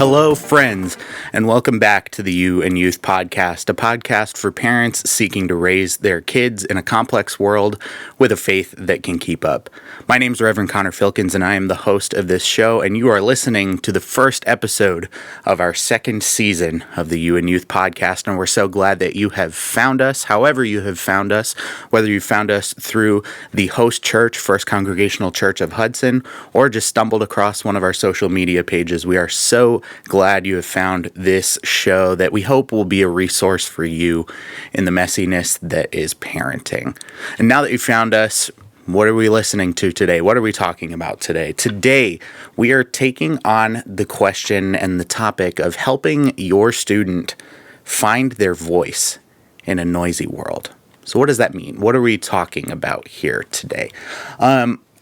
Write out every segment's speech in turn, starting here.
Hello, friends, and welcome back to the You and Youth Podcast, a podcast for parents seeking to raise their kids in a complex world with a faith that can keep up. My name is Reverend Connor Filkins, and I am the host of this show, and you are listening to the first episode of our second season of the You and Youth Podcast, and we're so glad that you have found us, however you have found us, whether you found us through the host church, First Congregational Church of Hudson, or just stumbled across one of our social media pages. We are so glad you have found this show that we hope will be a resource for you in the messiness that is parenting. And now that you've found us, what are we listening to today? What are we talking about today? Today, we are taking on the question and the topic of helping your student find their voice in a noisy world. So what does that mean? What are we talking about here today?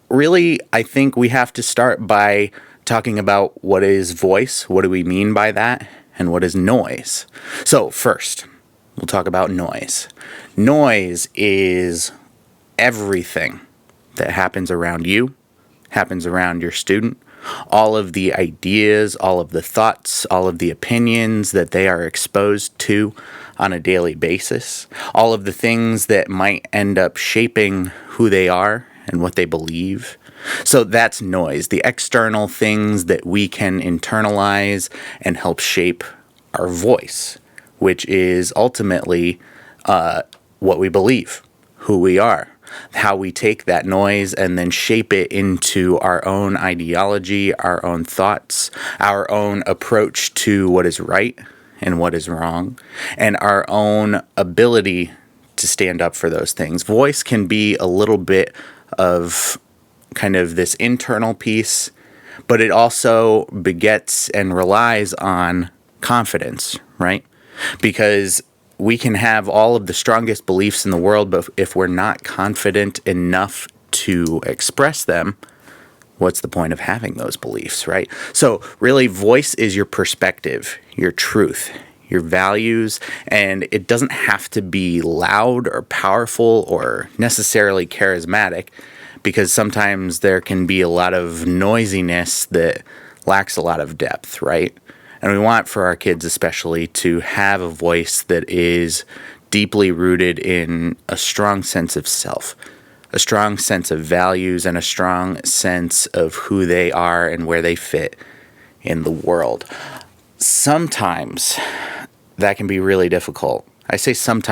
Really, I think we have to start by talking about what is voice, what do we mean by that, and what is noise. So first, we'll talk about noise. Noise is everything that happens around you, happens around your student, all of the ideas, all of the thoughts, all of the opinions that they are exposed to on a daily basis, all of the things that might end up shaping who they are and what they believe. So that's noise, the external things that we can internalize and help shape our voice, which is ultimately what we believe, who we are, how we take that noise and then shape it into our own ideology, our own thoughts, our own approach to what is right and what is wrong, and our own ability to stand up for those things. Voice can be a little bit of kind of this internal piece, but it also begets and relies on confidence, right? Because we can have all of the strongest beliefs in the world, but if we're not confident enough to express them, what's the point of having those beliefs, right? So really, voice is your perspective, your truth, your values, and it doesn't have to be loud or powerful or necessarily charismatic, because sometimes there can be a lot of noisiness that lacks a lot of depth, right? And we want for our kids especially to have a voice that is deeply rooted in a strong sense of self, a strong sense of values, and a strong sense of who they are and where they fit in the world. Sometimes that can be really difficult. I say sometimes